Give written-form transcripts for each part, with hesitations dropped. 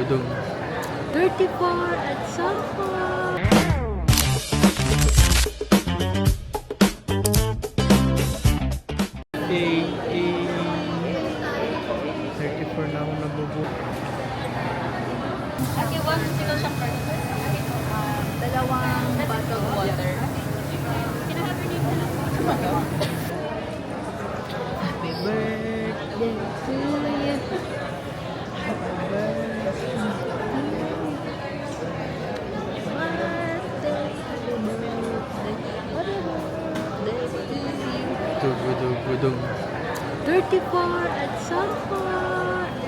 Gudong. 34 at Safa. Hey, hey. 34 na ako nabubo. Ate, one single siyang person. Dalawang bottled water. Can I have your name na lang? Happy birthday to you. Happy Gudong. 34 at Safa.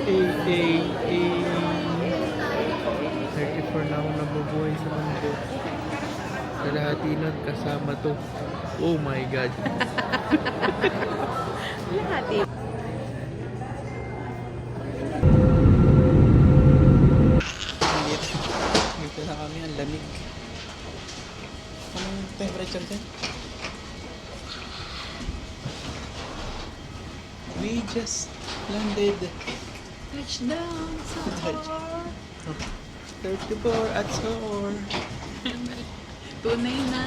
Hey, hey, hey. 34 na ako nabubuhay sa mundo. Kalahati nun kasama to. Oh my God. Lahati. Dito na kami, ang lamig. Anong temperature dyan? We just landed. Touchdown, Safa. 34 at Soar. Tunay na.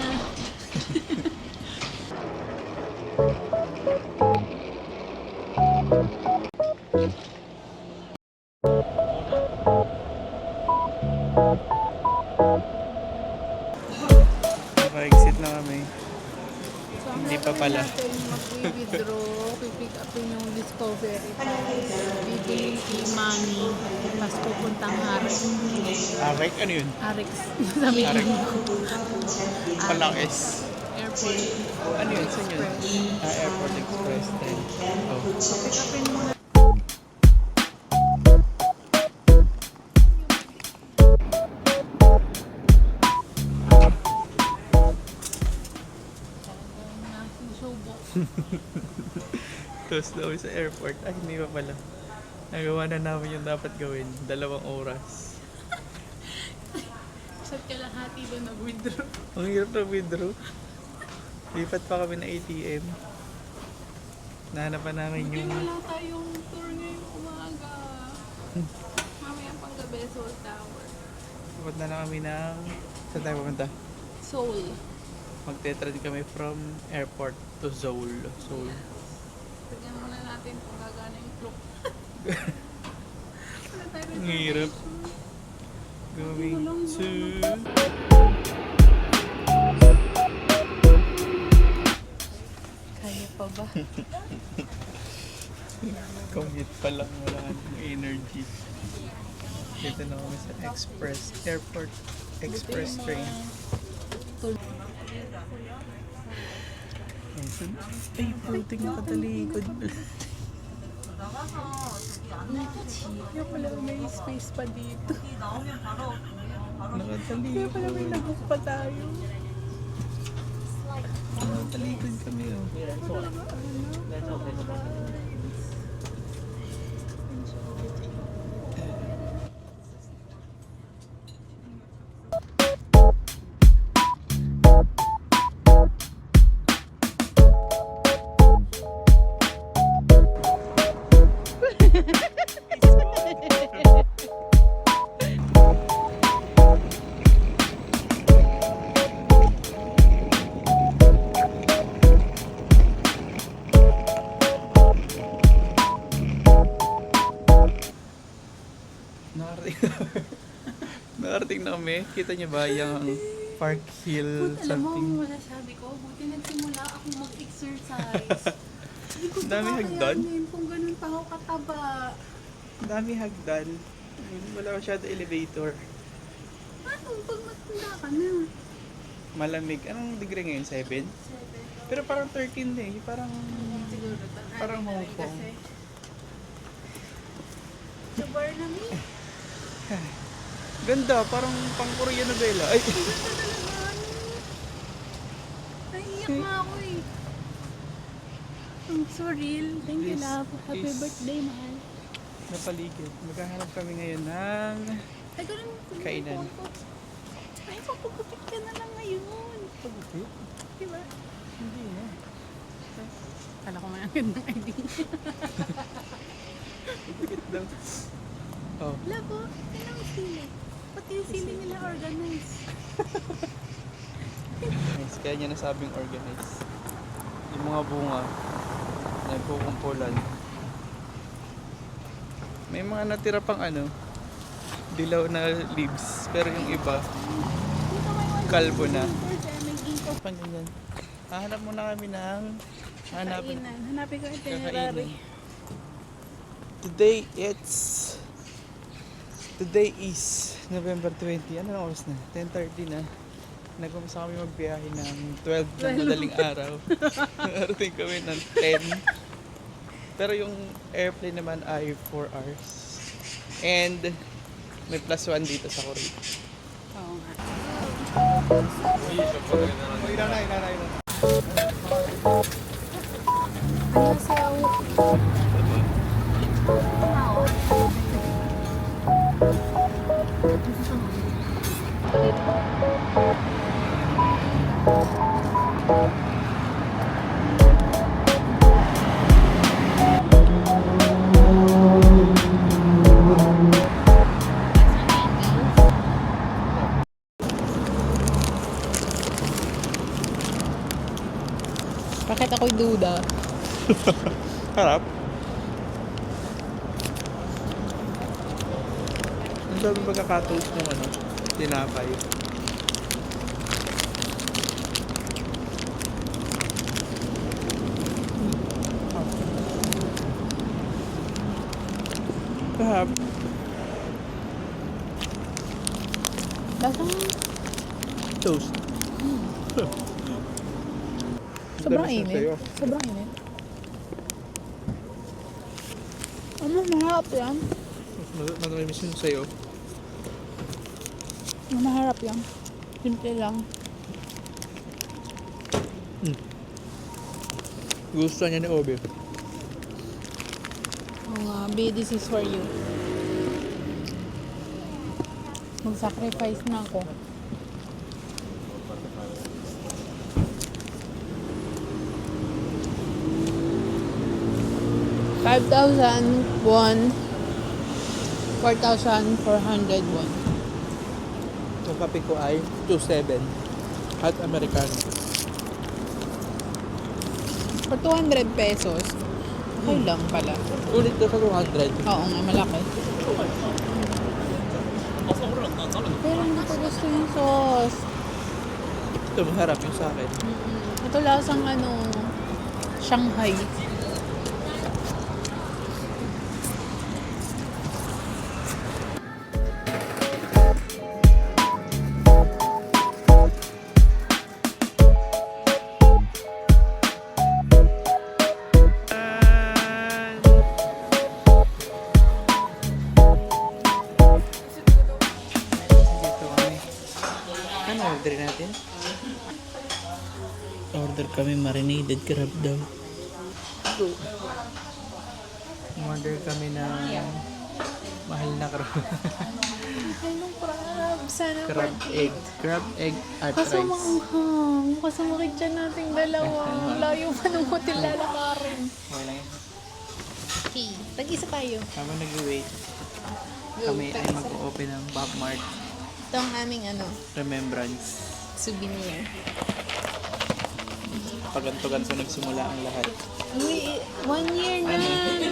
Naka-exit na kami. Hindi pa pala. Mag-withdraw, pipick upin yung Discovery. Bibili si Mami. Tapos pupuntang Harix. Arek, ano yun? Harix. Sabi Harix. ko. Palang S. Airport. Ano yun? Saan yun? Airport Express din. Oh. Pick upin muna. Tapos daw sa airport. Ay, hindi pa pala. Nagawa na namin yung dapat gawin. 2 oras. Isa't kalahati doon nag-withdraw. Ang hirap na withdraw. Lipat pa kami ng ATM. Nahanapan namin Buti yung... wala tayong tour ngayong umaga. Mamaya pang gabi, Seoul Tower. Lipat na lang kami ng... Saan tayo pumunta? Seoul. Magtetrad kami from airport to Seoul. Seoul. Tignan muna natin kung gagana yung clock. Wala tayo Ang hirap. Going to... Kaya pa ba? Commute pa lang. Wala nang energy. Dito na kami sa express. Airport express train. Ay, puting nakatalikod. Kaya pala may space pa dito. Nakatalikod. Kaya pala may nag-book pa tayo. Nakatalikod kami, oh. Nakarating na kami. Kita niyo ba yung Park Hill Alam mo, something? masasabi ko, buti nagsimula ako mag-exercise. Hindi ko Dami hagdan? kakayanin kung ganun pa ako kataba. Ang dami hagdan. Wala masyado elevator. Ano, pag matanda ka na? Malamig. Anong degree ngayon? 7? Pero parang 13 din. Parang... Siguro, Parang Hong Kong. Sa Barnaby? Ganda. Parang pang Korean novela. Ay! Naiiyak na ako eh. Ang surreal. Thank you, This love. Happy is- birthday, mahal. Napaligid. Maghahanap kami ngayon ng... Ay, ganun. Kainan. Ay, papagupit ka na lang ngayon. Pagupit? Diba? Hindi na. Kala ko nga ang gandang idea. Pagupit daw. Oh. Wala po. Yan ang sili. Pati yung sili nila organized. Nice. Kaya niya nasabing organized. Yung mga bunga, nagkukumpulan. May mga natira pang dilaw na leaves. Pero yung iba, Dito may kalbo na. may ito. Pang ganyan. Hahanap muna kami ng hanapin. Kainan. Hanapin ko yung itinerary. Kakainin. Today is November 20. Ano na oras na? 10:30 na. Nag-umpisa kami magbiyahe ng 12 ng madaling araw. Narating kami ng 10. Pero yung airplane naman ay 4 hours. And may +1 dito sa Korea. Oo nga. Bakit ako'y duda? Harap. Ang dami pagkakatoast ng tinapay. Harap. Lasang Toast. sobrang Dami init. sa'yo. Sobrang init. Ano, maharap yan. Matamiss yun sa'yo. Maharap yan. Simple lang. Gusto niya ni Obe. B, this is for you. Mag-sacrifice na ako. $5,000 4,400 won. Yung kape ko ay 2.7. Hot Americano. For 200 pesos. Okay lang pala. Ulit ko sa 200. Oo nga, malaki. Pero hindi ko gusto yung sauce. Ito, masarap yung sa akin. Ito lasang Shanghai. Dito kami. Ano order natin? Order kami marinated crab daw. Order kami ng mahal na crab. Mahal ng crab. Sana Crab egg. Crab egg at Kaso rice. maanghang. Kasamakit dyan nating dalawa. Layo pa ng hotel lalakarin. Okay lang yan. Okay. Tag-isa tayo. Habang nag-wait, kami ay mag-open ng Bob Mart Ito ang aming Remembrance. souvenir. Paganto-ganto nagsimula ang lahat. Uy, 1 year na.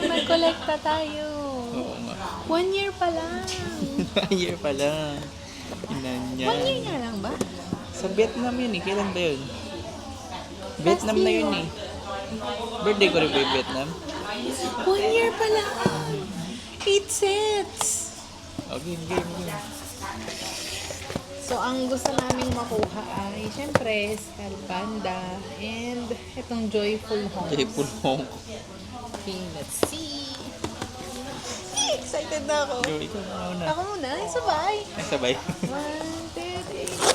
Nag-collecta tayo. Oo nga. 1 year pa lang. Year pa lang. Inan niya. 1 year nga lang ba? Sa Vietnam yun eh. Kailan ba yun? Vietnam na yun eh. Birthday ko rin ba yung Vietnam? 1 year pa lang. 8 sets. Okay, game. So, ang gusto naming makuha ay, syempre, Skull Panda and itong Joyful Home. Joyful Home. Okay, let's see. Excited na ako. Go, ikaw na una. Ako muna, sabay. Ay, sabay. 1, 2, 3.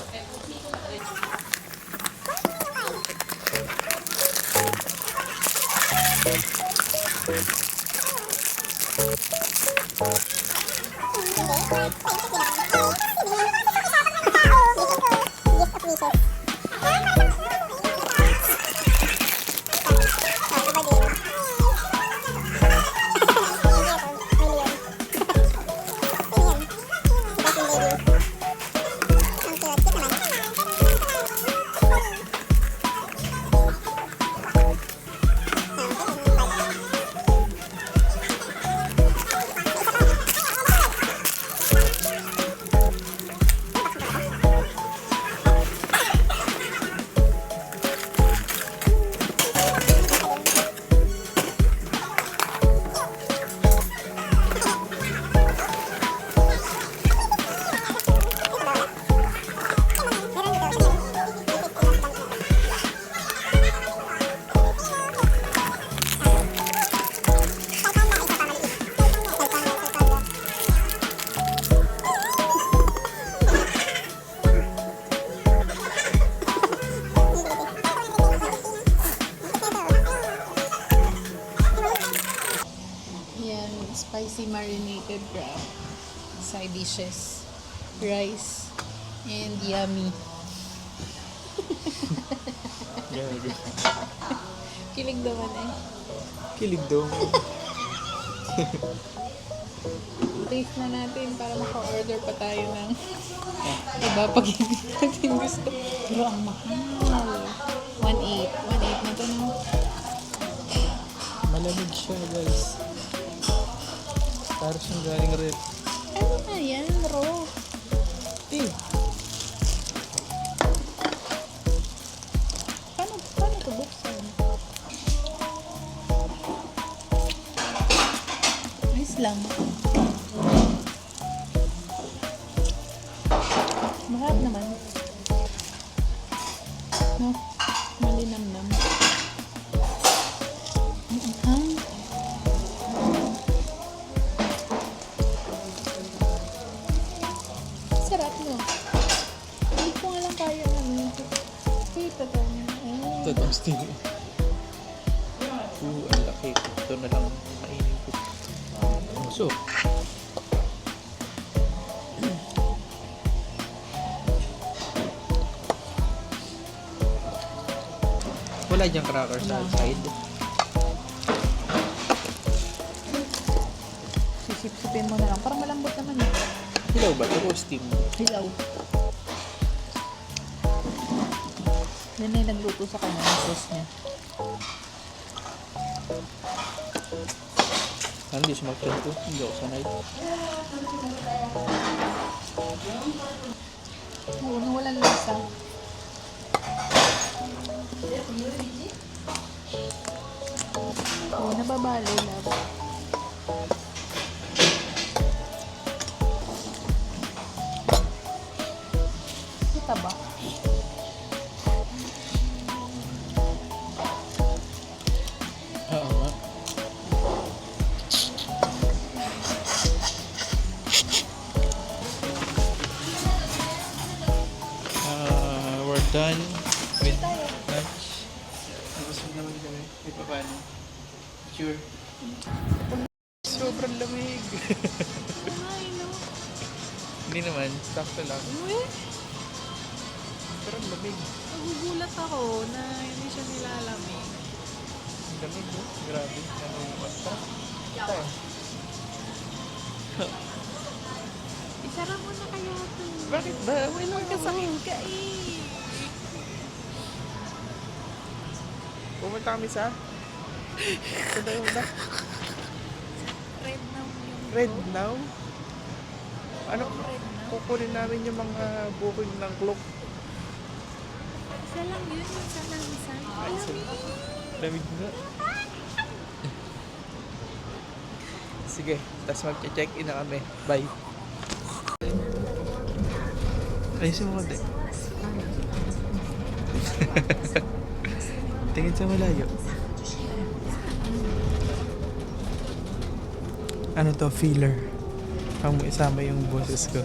dishes. Rice and yummy. Gago. Kilig naman eh. Kilig daw. Taste na natin para maka-order pa tayo ng iba pag hindi natin gusto. Pero ang mahal. 1.8. 1.8 na to no? Malamig siya, guys. Para siyang galing rep. Ano nga yan? Raw. Eh, Paano ito buksan? Ayos lang. Mahal naman. No? Malinamnam. Ang sarap no? Hindi ko nga lang kaya ano. Kita to. ito daw still. Ang laki. Ito na lang kainin ko. So, wala diyang crackers sa side. Sisip-sipin mo na lang. Parang malambot naman eh. Hilaw ba ito o steam? Hilaw. Yan ay nagluto sa kanya ng sauce niya. Hindi sumaktan ko. Hindi ako sanay. Oo, nawalan lasa. Oo, nababali lang. Kita ba? Oo nga. We're done with lunch. Nabusog naman kami. May pa paano? Sure. Sobrang lamig. Ay, no. Hindi naman. Sakto lang. Uy, Pero ang lamig. nagugulat ako na hindi siya nilalamig. Ang lamig, no? Grabe. Nanungumas pa. Tayo. Isara mo na kaya ito. Bakit ba? May lang Kasakit ka eh. Pumunta kami sa... Saan tayo pumunta? Red na yung Red now? Ano? red na. Kukunin namin yung mga booking ng clock. Isa lang yun, isa lang isa. Ay, so, lamig nga. Sige, tapos mag-check-in na kami. Bye. Ayusin mo konti. Tingin sa malayo. Ano to? Feeler. Pang mo isama yung boses ko.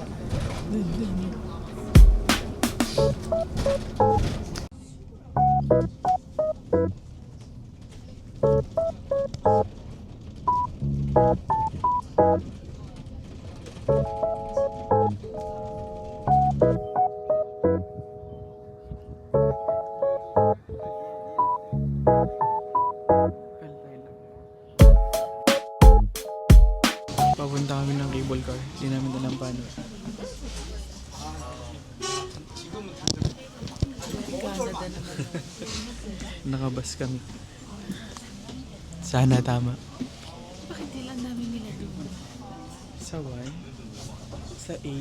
Papunta kami ng cable car. Hindi namin alam paano. Canada naman. Nakabas kami. Sana tama. Bakit di lang namin nila doon? Sa Y? Sa A?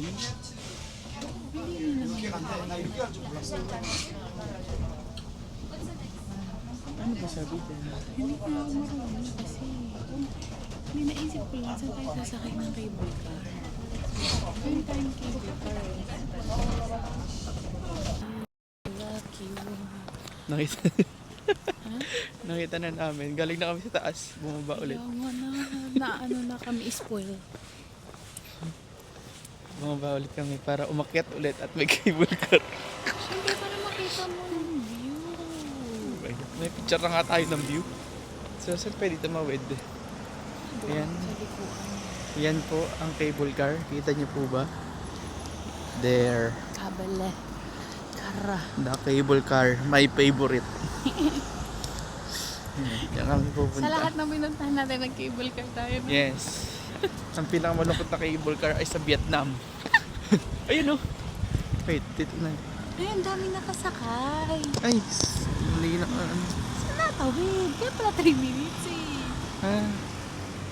Ano ba sabi dyan? Hindi ko na marunong kasi may naisip ko lang saan tayo sasakay ng cable car. Meron tayong cable car eh. Lucky one. Nakita. Nakita na namin. Galing na kami sa taas. Bumaba ulit. Yawa na ano na kami spoil. Bumaba ulit kami para umakyat ulit at may cable car. Siyempre para makita mo yung view. May picture na nga tayo ng view. So, saan pwede tumawid? Ayan. Sa likuan. Yan po ang cable car. Kita niyo po ba? There. Kabale. Kara. The cable car. My favorite. Yan kami pupunta. Sa lahat ng pinuntahan natin, nag-cable car tayo. No? Yes. Ang pinakamalungkot na cable car ay sa Vietnam. Ayun oh. Wait, dito na. Ay, ang dami nakasakay. Ay, mali na. Saan natawid? Kaya pala 3 minutes eh. Ah,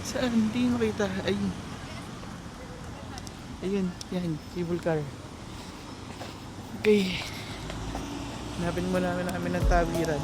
saan? Hindi makita. Ay. Ayun, yan. Cable car. Okay. Hanapin mo namin ng tawiran.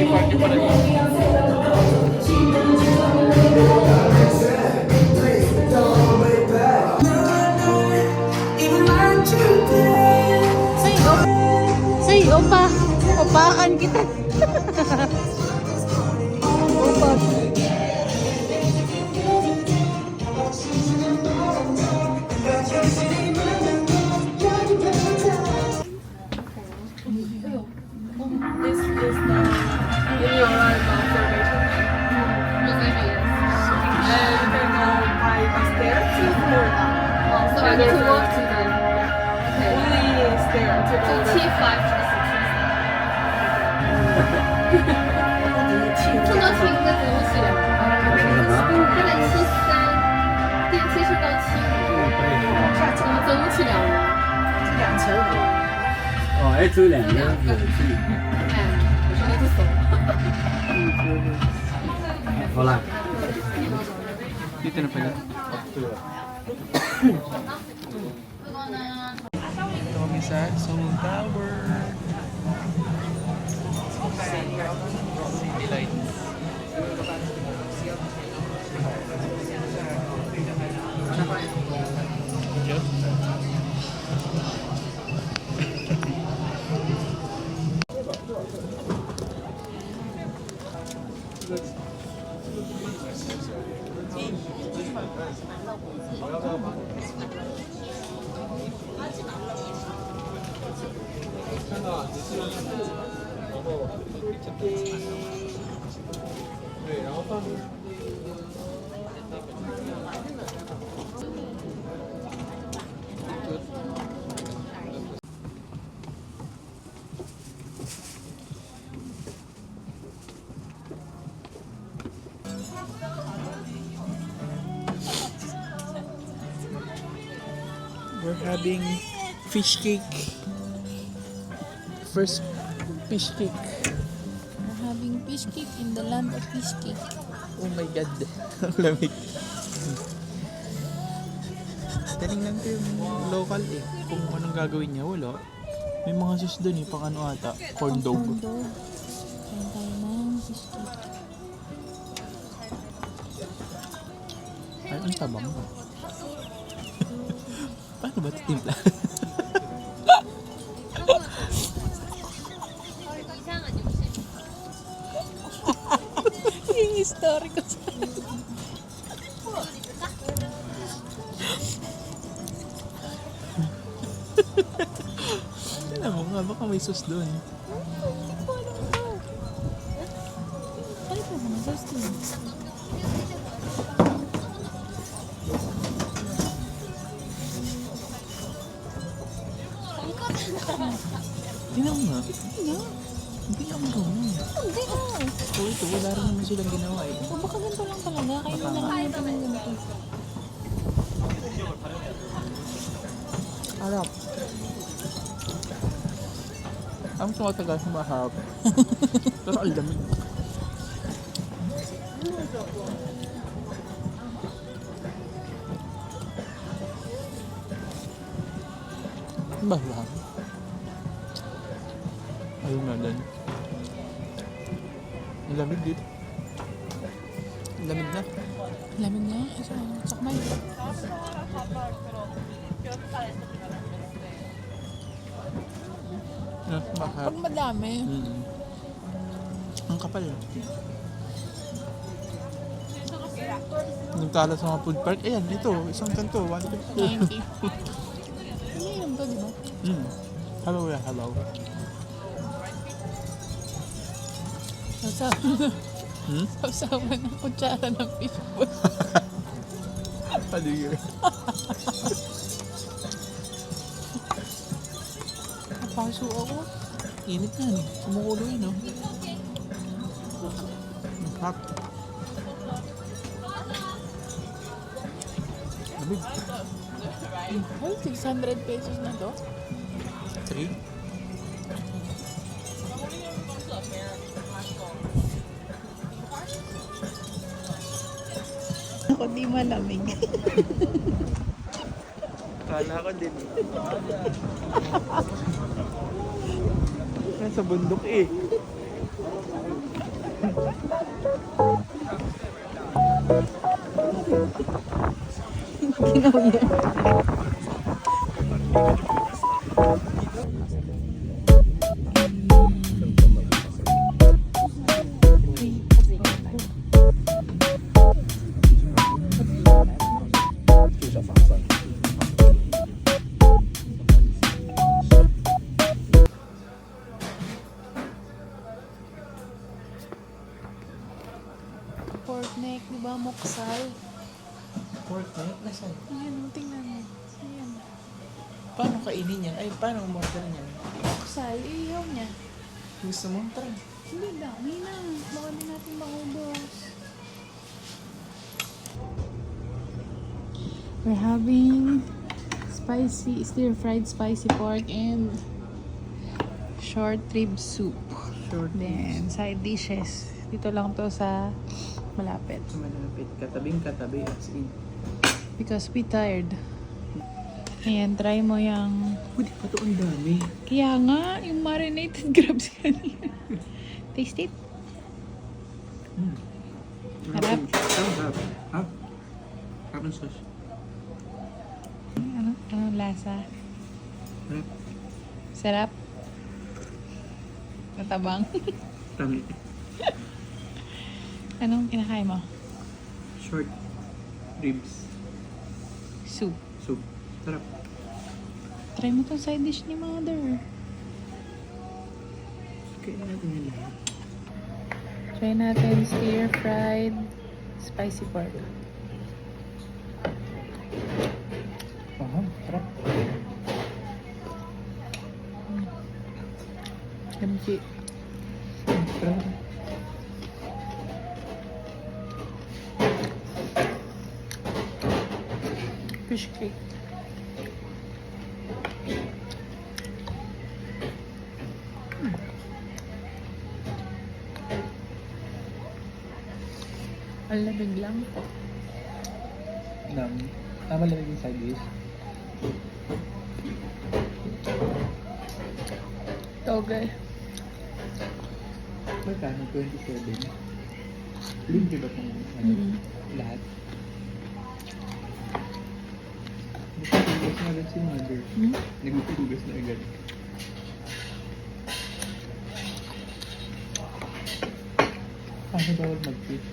Party pala yun. Say, opa. Opakan kita. Opa. This is the inaugural observation. And you can go by the stairs to Florida. So we need to walk to the Only stair to to go T5 to the 16.碰到停的走路起来，它的73电梯是到75，怎么走路起来了？哦，还走两个。哎，我说那就走。好啦。 Dito na pala. Ito kami sa Seoul Tower. City Lights. Diyo? We're having fish cake. First fish cake. We're having fish cake in the land of fish cake. Oh my god. Ang lamig. Tinignan ko yung local eh. Kung anong gagawin niya. Wala. May mga sauce dun eh. Pang ano ata. Corn dog. Corn dog. Kain tayo ng fish cake. Ay, ang tabang ba? Paano ba ito timpla? Yung story ko sa Alam mo nga, baka may sauce dun. Ay, pa mga sauce din. Tingnan mo nga. Hindi ako marunong. Hindi ah. So ito, wala rin naman silang ginawa eh. O baka ganito lang talaga. Kayo na lang natin ng ganito. Harap. Ang tumatagal sa mahap. Pero ang lamig. Ba lang? Ayun na din. Ang lamig dito. Lamig na. Lamig na. Sakmay. Mahal. Pag madami. Ang kapal. Nagkala sa mga food park. Ayan, ito. Isang ganito. 150. 90. Iniinom to, di ba? Hello, yeah, hello. Sasama ng kutsara ng fishball. Ano yun? Napaso ako. Init na eh. Sumukulo yun, no? Hot. Lamig. Ay, 600 pesos na to. 3. Ako di malamig. Kala ko din. Nasa bundok eh. Ginawin. Pork neck, di ba? Moksal. Pork neck? Nasaan? Ayan, tingnan mo. Ayan. Paano kainin yan? Ay, paano umorder yan? Moksal, ihaw niya. Gusto mo? Tara. Hindi na, may na. Baka din natin maubos. We're having spicy, stir-fried spicy pork and short rib soup. Short Then, side dishes. Dito lang to sa malapit. Malapit. Katabing katabi as in. Because we tired. Ayan, try mo yung... Pwede pa ito ang dami. Kaya nga, yung marinated crabs kanina. Taste it. Harap. Harap. Harap. Harap ng sauce. Ano lasa? Harap. Sarap. Matabang. Tami. Anong kinakain mo? Short ribs. Soup. Soup. Sarap. Try mo tong side dish ni mother. Kaya natin yung lahat. Try natin stir-fried spicy pork. Sarap. Kimchi. Sarap. Fish cake. Ang lamig lang. Tama lang yung side dish. Toge. Magkano? 27. Libre ba itong lahat? Nagtutugas na agad si mother. Nagtutugas na agad. Paano bawal mag-fit?